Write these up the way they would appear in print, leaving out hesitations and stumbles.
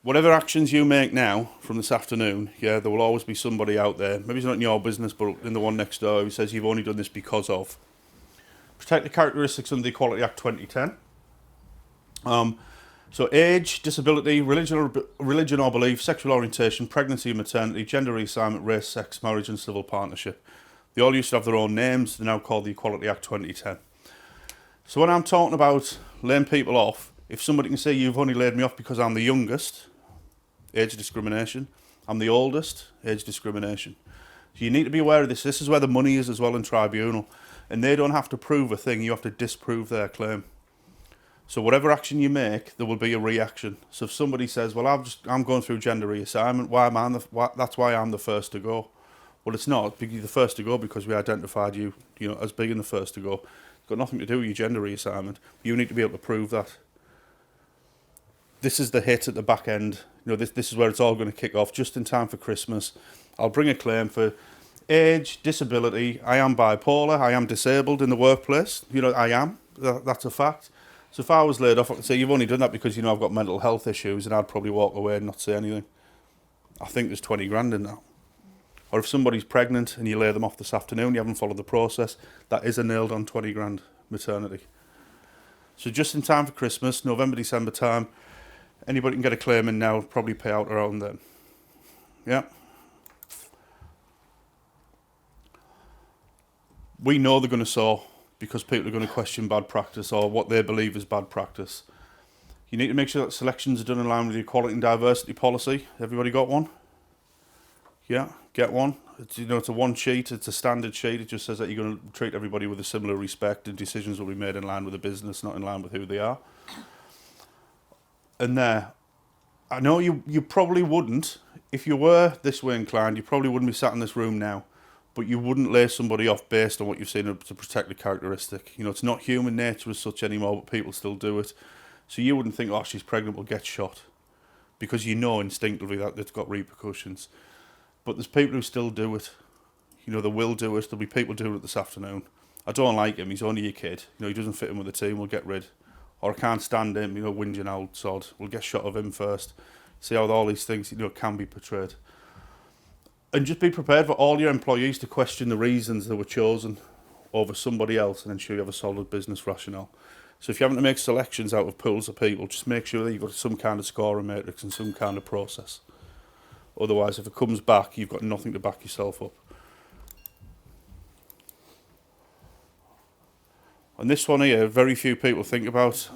whatever actions you make now from this afternoon, yeah, there will always be somebody out there, maybe it's not in your business, but in the one next door, who says you've only done this because of. Protect the characteristics under the Equality Act 2010. So age, disability, religion or belief, sexual orientation, pregnancy and maternity, gender reassignment, race, sex, marriage and civil partnership. They all used to have their own names. They're now called the Equality Act 2010. So when I'm talking about laying people off, if somebody can say you've only laid me off because I'm the youngest, age discrimination. I'm the oldest, age discrimination. So you need to be aware of this. This is where the money is as well in tribunal. And they don't have to prove a thing, you have to disprove their claim. So whatever action you make, there will be a reaction. So if somebody says, well, I'm going through gender reassignment, that's why I'm the first to go. Well, it's not. You're the first to go because we identified you, as being the first to go. It's got nothing to do with your gender reassignment. You need to be able to prove that. This is the hit at the back end. This is where it's all going to kick off, just in time for Christmas. I'll bring a claim for age, disability. I am bipolar. I am disabled in the workplace. I am. That's a fact. So if I was laid off, I could say, you've only done that because, I've got mental health issues, and I'd probably walk away and not say anything. I think there's 20 grand in that. Or if somebody's pregnant and you lay them off this afternoon, you haven't followed the process, that is a nailed on 20 grand maternity. So just in time for Christmas, November, December time, anybody can get a claim in now, probably pay out around then. Yeah. We know they're going to sue because people are going to question bad practice or what they believe is bad practice. You need to make sure that selections are done in line with the equality and diversity policy. Everybody got one? Yeah, get one. It's a one sheet, it's a standard sheet. It just says that you're going to treat everybody with a similar respect and decisions will be made in line with the business, not in line with who they are. And there, I know you probably wouldn't, if you were this way inclined, you probably wouldn't be sat in this room now, but you wouldn't lay somebody off based on what you've seen to protect the characteristic. It's not human nature as such anymore, but people still do it. So you wouldn't think, oh, she's pregnant, we'll get shot. Because you know instinctively that it's got repercussions. But there's people who still do it. They will do it. There'll be people doing it this afternoon. I don't like him, he's only a kid. He doesn't fit in with the team, we'll get rid. Or I can't stand him, whinging out, sod. We'll get shot of him first. See how all these things, can be portrayed. And just be prepared for all your employees to question the reasons they were chosen over somebody else and ensure you have a solid business rationale. So if you're having to make selections out of pools of people, just make sure that you've got some kind of scoring matrix and some kind of process. Otherwise, if it comes back, you've got nothing to back yourself up. And this one here, very few people think about.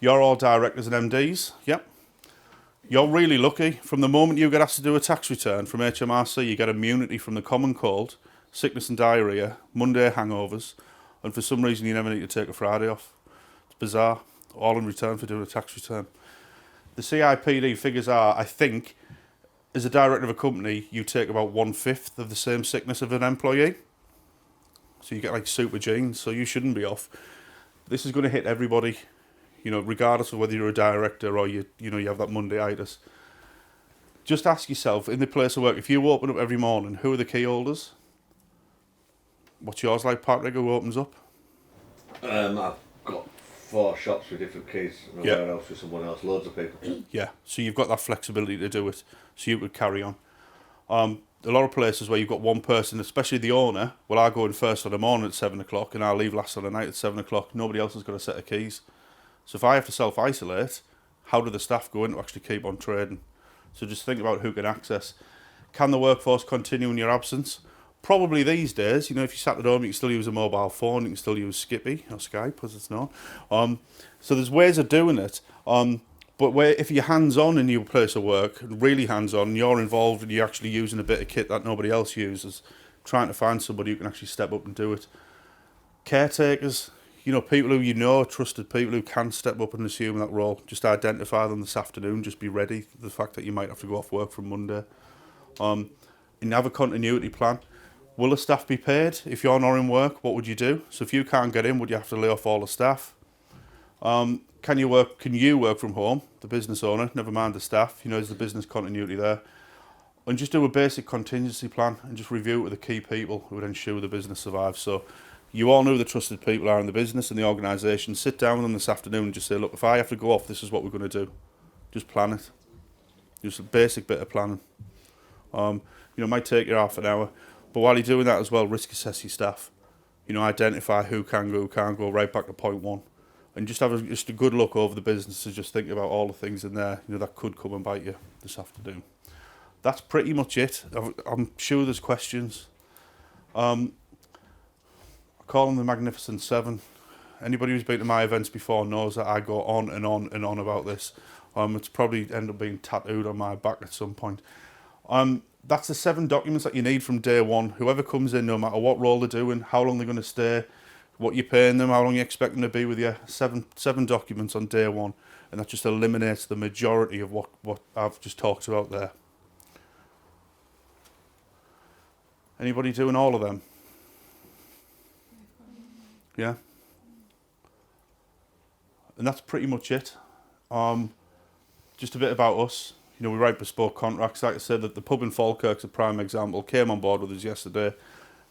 You're all directors and MDs, yep. You're really lucky. From the moment you get asked to do a tax return from HMRC, you get immunity from the common cold, sickness and diarrhoea, Monday hangovers, and for some reason you never need to take a Friday off. It's bizarre, all in return for doing a tax return. The CIPD figures are, I think, as a director of a company, you take about 1/5 of the same sickness of an employee. So you get like super genes, so you shouldn't be off. This is going to hit everybody, regardless of whether you're a director or you have that Monday-itis. Just ask yourself, in the place of work, if you open up every morning, who are the key holders? What's yours like, Patrick, who opens up? I've got 4 shops with different keys, and a warehouse with someone else, loads of people. Yeah, so you've got that flexibility to do it, so you could carry on. A lot of places where you've got one person, especially the owner, well, I go in first on the morning at 7 o'clock and I'll leave last on the night at 7 o'clock. Nobody else has got a set of keys. So if I have to self-isolate, how do the staff go in to actually keep on trading? So just think about who can access. Can the workforce continue in your absence? Probably these days. If you sat at home, you can still use a mobile phone, you can still use Skippy or Skype, as it's known. So there's ways of doing it. But if you're hands-on in your place of work, really hands-on, and you're involved and you're actually using a bit of kit that nobody else uses, trying to find somebody who can actually step up and do it. Caretakers, people who trusted people who can step up and assume that role, just identify them this afternoon, just be ready for the fact that you might have to go off work from Monday. And have a continuity plan. Will the staff be paid? If you're not in work, what would you do? So if you can't get in, would you have to lay off all the staff? Can you work from home, the business owner, never mind the staff, is the business continuity there? And just do a basic contingency plan and just review it with the key people who would ensure the business survives. So you all know who the trusted people are in the business and the organisation. Sit down with them this afternoon and just say, look, if I have to go off, this is what we're going to do. Just plan it. Just a basic bit of planning. It might take you half an hour, but while you're doing that as well, risk assess your staff. Identify who can go, who can't go, right back to point one. And just have just a good look over the business and just think about all the things in there, that could come and bite you this afternoon. That's pretty much it. I'm sure there's questions. I call them the Magnificent Seven. Anybody who's been to my events before knows that I go on and on and on about this. It's probably end up being tattooed on my back at some point. That's the 7 documents that you need from day one. Whoever comes in, no matter what role they're doing, how long they're going to stay, what you're paying them, how long you expect them to be with you. Seven documents on day one, and that just eliminates the majority of what I've just talked about there. Anybody doing all of them? Yeah. And that's pretty much it. Just a bit about us. We write bespoke contracts. Like I said, that the pub in Falkirk's a prime example. Came on board with us yesterday.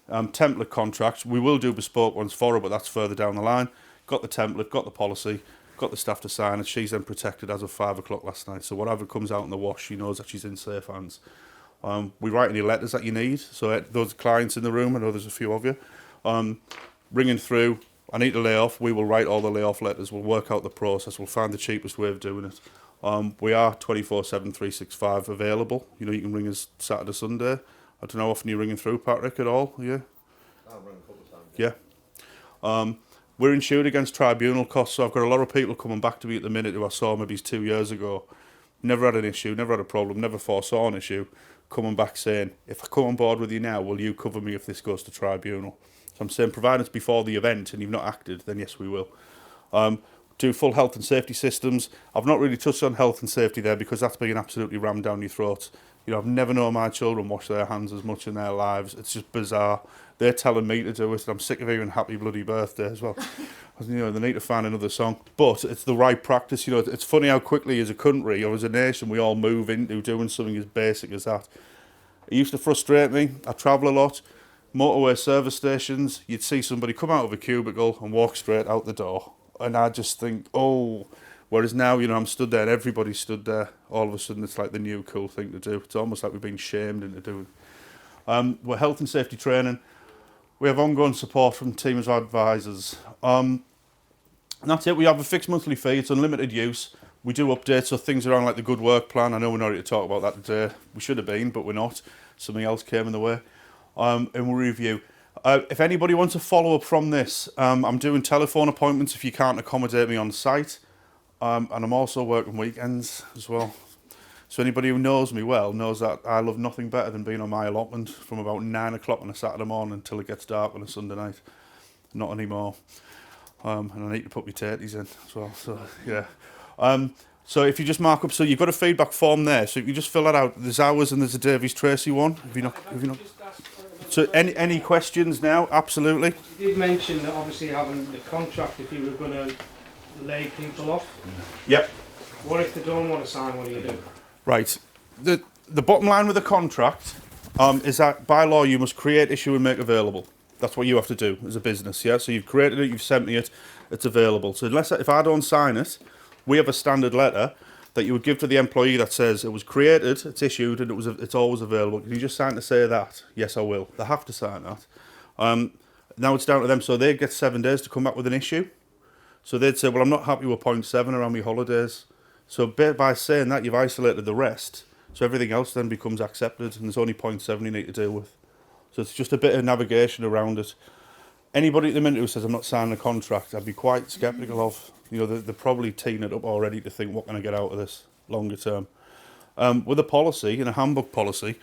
Template contracts. We will do bespoke ones for her, but that's further down the line. Got the template, got the policy, got the staff to sign it. She's then protected as of 5 o'clock last night. So whatever comes out in the wash, she knows that she's in safe hands. We write any letters that you need. So those clients in the room, I know there's a few of you, ringing through, I need to lay off, we will write all the layoff letters, we'll work out the process, we'll find the cheapest way of doing it. We are 24/7, 365 available. You can ring us Saturday, Sunday. I don't know how often you're ringing through, Patrick, at all, yeah? I've rung a couple of times. Yeah. We're insured against tribunal costs, so I've got a lot of people coming back to me at the minute who I saw maybe 2 years ago. Never had an issue, never had a problem, never foresaw an issue, coming back saying, if I come on board with you now, will you cover me if this goes to tribunal? So I'm saying, provided it's before the event and you've not acted, then yes, we will. Do full health and safety systems. I've not really touched on health and safety there because that's being absolutely rammed down your throat. I've never known my children wash their hands as much in their lives. It's just bizarre. They're telling me to do it, and I'm sick of hearing happy bloody birthday as well. They need to find another song. But it's the right practice. It's funny how quickly as a country or as a nation we all move into doing something as basic as that. It used to frustrate me. I travel a lot. Motorway service stations, you'd see somebody come out of a cubicle and walk straight out the door. And I just think, whereas now, I'm stood there and everybody stood there. All of a sudden, it's like the new cool thing to do. It's almost like we've been shamed into doing. We're health and safety training. We have ongoing support from teams of advisors. And that's it. We have a fixed monthly fee. It's unlimited use. We do updates, so things around like the good work plan. I know we're not ready to talk about that today. We should have been, but we're not. Something else came in the way. And we'll review. If anybody wants a follow-up from this, I'm doing telephone appointments if you can't accommodate me on site. And I'm also working weekends as well. So anybody who knows me well knows that I love nothing better than being on my allotment from about 9 o'clock on a Saturday morning until it gets dark on a Sunday night. Not anymore. And I need to put my tatties in as well. So, yeah. So if you just mark up, so you've got a feedback form there. So if you just fill that out, there's ours and there's a Davies Tracy one. Have you not? So any questions now? Absolutely. You did mention that obviously having the contract if you were going to lay people off. Yep. What if they don't want to sign? What do you do? Right. The bottom line with the contract is that by law you must create, issue and make available. That's what you have to do as a business, yeah? So you've created it, you've sent me it, it's available. So if I don't sign it, we have a standard letter that you would give to the employee that says it was created, it's issued, and it's always available. Can you just sign to say that? Yes, I will. They have to sign that. Now it's down to them. So they get 7 days to come back with an issue. So they'd say, well, I'm not happy with 0.7 around my holidays. So by saying that, you've isolated the rest. So everything else then becomes accepted, and there's only 0.7 you need to deal with. So it's just a bit of navigation around it. Anybody at the minute who says I'm not signing a contract, I'd be quite sceptical of. They're probably teeing it up already to think, what can I get out of this longer term? With a policy, a handbook policy,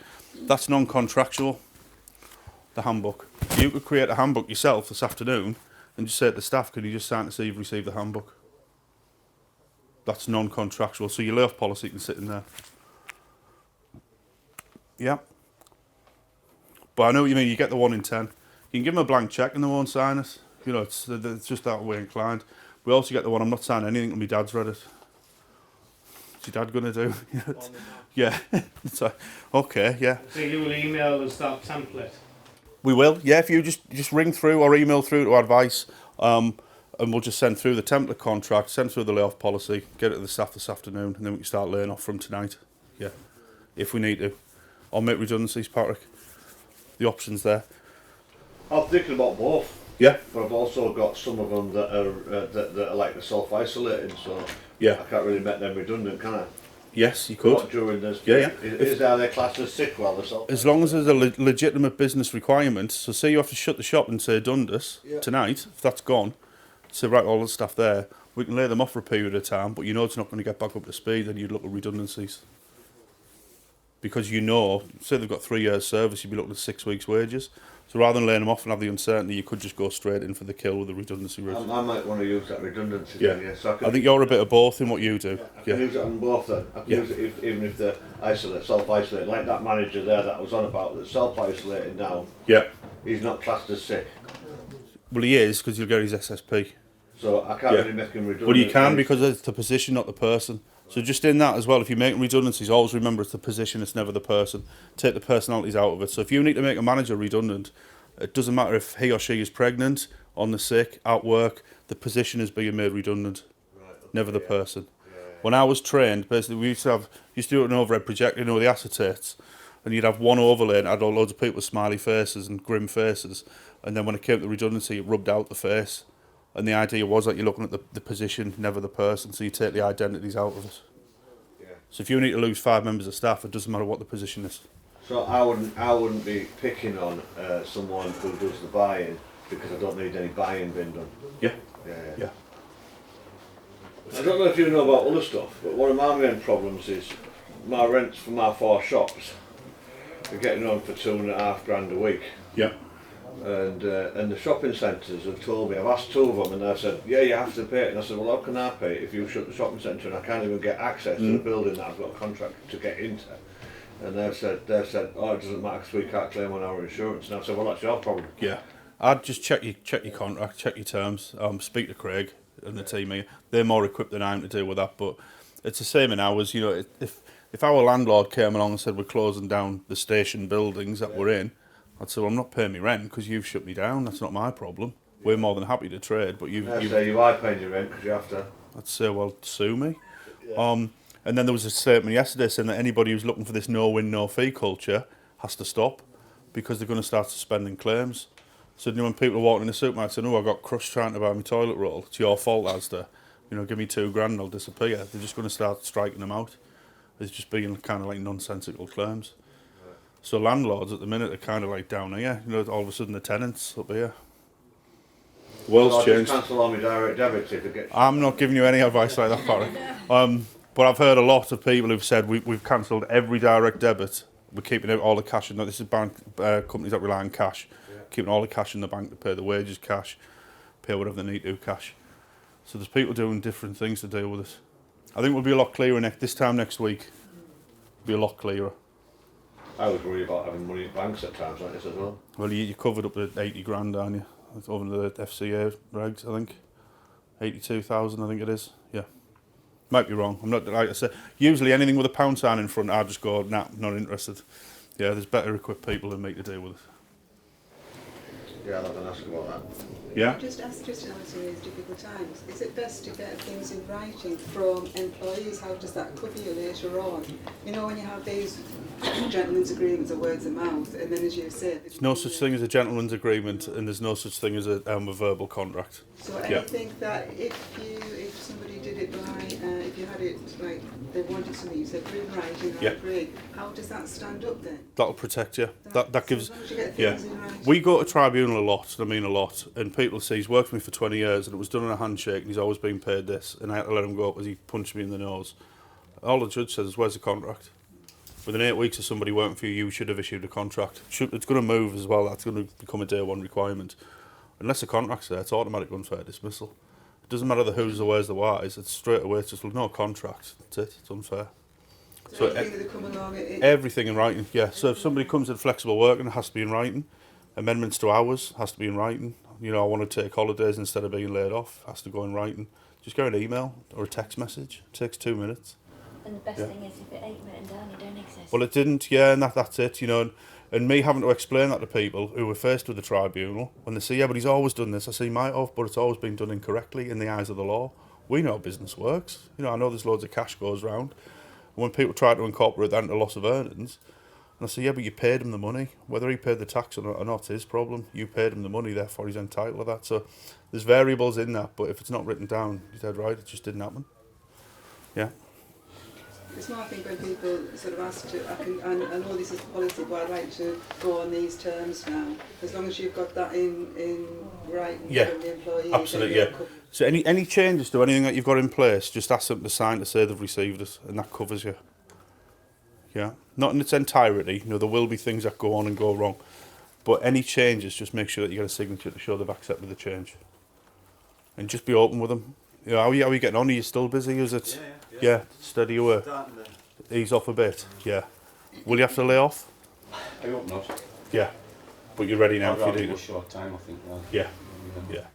that's non-contractual, the handbook. You could create a handbook yourself this afternoon and just say to the staff, can you just sign to say you've received the handbook? That's non-contractual, so your layoff policy can sit in there. Yeah. But I know what you mean, you get the 1 in 10. You can give them a blank cheque and they won't sign it. It's just that way inclined. We also get the one, I'm not signing anything until my dad's read it. What's your dad going to do? Yeah. It's like, okay, yeah. So you will email us that template? We will, yeah. If you just ring through or email through to advice, and we'll just send through the template contract, send through the layoff policy, get it to the staff this afternoon, and then we can start laying off from tonight. Yeah, if we need to. Or make redundancies, Patrick. The option's there. I'm thinking about both. Yeah. But I've also got some of them that are that are like the self-isolating, so Yeah. I can't really make them redundant, can I? Yes, you could. Not during this. Yeah, yeah. Is they classed as sick while they're self? As long as there's a legitimate business requirement. So say you have to shut the shop and say Dundas tonight, if that's gone, say right, all the stuff there, we can lay them off for a period of time, but you know it's not going to get back up to speed, then you'd look at redundancies. Because you know, say they've got 3 years service, you'd be looking at 6 weeks wages. So rather than laying them off and have the uncertainty, you could just go straight in for the kill with the redundancy route. I might want to use that redundancy. Yeah. Then, yeah. So I think you're a bit of both in what you do. I can use it on both then. I can use it even if they're self-isolated. Like that manager there that I was on about, that's self-isolated now. Yeah. He's not classed as sick. Well, he is, because you'll get his SSP. So I can't really make him redundant. But you can, because it's the position, not the person. So just in that as well, if you're making redundancies, always remember it's the position, it's never the person. Take the personalities out of it. So if you need to make a manager redundant, it doesn't matter if he or she is pregnant, on the sick, at work, the position is being made redundant, never the person. When I was trained, basically we used to do an overhead projector, you know, the acetates, and you'd have one overlay and had loads of people with smiley faces and grim faces, and then when it came to redundancy, it rubbed out the face. And the idea was that you're looking at the position, never the person, so you take the identities out of it. Yeah. So if you need to lose 5 members of staff, it doesn't matter what the position is. So I wouldn't be picking on someone who does the buying because I don't need any buying being done. Yeah. Yeah. I don't know if you know about other stuff, but one of my main problems is my rents for my 4 shops are getting on for £2,500 a week. Yeah. And the shopping centres have told me, I've asked 2 of them and they've said, yeah, you have to pay it. And I said, well, how can I pay it if you shut the shopping centre and I can't even get access to the building that I've got a contract to get into? And they've said, oh, it doesn't matter because we can't claim on our insurance. And I said, well, that's your problem. Yeah. I'd just check your contract, check your terms, speak to Craig and the team here. They're more equipped than I am to deal with that, but it's the same in ours. You know, if our landlord came along and said we're closing down the station buildings that we're in, I'd say, well, I'm not paying me rent because you've shut me down. That's not my problem. We're more than happy to trade, but I'd say you are paying your rent because you have to. I'd say, well, sue me. Yeah. And then there was a statement yesterday saying that anybody who's looking for this no-win, no-fee culture has to stop because they're going to start suspending claims. So you know, when people are walking in the supermarket saying, oh, I got crushed trying to buy my toilet roll, it's your fault, Asda. You know, give me $2,000 and I'll disappear. They're just going to start striking them out. It's just being kind of like nonsensical claims. So landlords at the minute are kind of like down here. You know, all of a sudden the tenants up here. The world's changed. Just cancel all my direct debits if it gets. I'm not giving you any advice like that, Barry. But I've heard a lot of people who've said we've cancelled every direct debit. We're keeping all the cash in. This is bank companies that rely on cash. Keeping all the cash in the bank to pay the wages cash, pay whatever they need to cash. So there's people doing different things to deal with it. I think we'll be a lot clearer this time next week. Be a lot clearer. I was worried about having money in banks at times like this as well. Well, you're covered up to 80 grand, aren't you? That's over the FCA regs, I think. 82,000, I think it is. Yeah. Might be wrong. I'm not, like I said, usually anything with a pound sign in front, I just go, nah, not interested. Yeah, there's better equipped people than me to deal with it. Yeah, I'll have an ask about that. Yeah? Just ask Tristan how to these difficult times. Is it best to get things in writing from employees? How does that cover you later on? You know, when you have these gentlemen's agreements or words of mouth, and then as you said... There's no such thing as a gentleman's agreement, and there's no such thing as a verbal contract. So anything that if somebody did it by, if you had it like they wanted something, you said in writing, I agree. How does that stand up then? That'll protect you. That gives... So as long as you get things in writing. We go to tribunal a lot, and I mean a lot, and people say he's worked for me for 20 years and it was done in a handshake and he's always been paid this, and I had to let him go because he punched me in the nose. All the judge says is, where's the contract? Within 8 weeks of somebody working for you, you should have issued a contract. It's going to move as well. That's going to become a day one requirement. Unless the contract's there, it's automatic unfair dismissal. It doesn't matter the who's, the where's, the whys. It's straight away. It's just no contract. That's it. It's unfair. So everything that come along, everything in writing. Yeah. So if somebody comes in flexible working, it has to be in writing. Amendments to hours has to be in writing. You know, I want to take holidays instead of being laid off. Has to go in writing. Just go an email or a text message. It takes 2 minutes. And the best thing is, if it ain't written down, you don't exist. Well, it didn't, yeah, and that's it, you know. And me having to explain that to people who were faced with the tribunal, when they say, yeah, but he's always done this, I say, he might have, but it's always been done incorrectly in the eyes of the law. We know how business works. You know, I know there's loads of cash goes round. when people try to incorporate that into loss of earnings, and I say, yeah, but you paid him the money. Whether he paid the tax or not, his problem. You paid him the money, therefore he's entitled to that. So there's variables in that, but if it's not written down, you're dead right, it just didn't happen. Yeah. It's more, I think, when people sort of ask to, I know this is policy, but I'd like to go on these terms now. As long as you've got that in writing from the employee. Absolutely, yeah. So any changes to anything that you've got in place, just ask them to sign to say they've received it, and that covers you. Yeah, not in its entirety. You know, there will be things that go on and go wrong, but any changes, just make sure that you get a signature to show they've accepted the change, and just be open with them. You know, how are you getting on? Are you still busy? Is it? Yeah, steady away. Ease off a bit. Yeah. Will you have to lay off? I hope not. Yeah, but you're ready now I'd if you rather do. a short time, I think. Yeah. Yeah.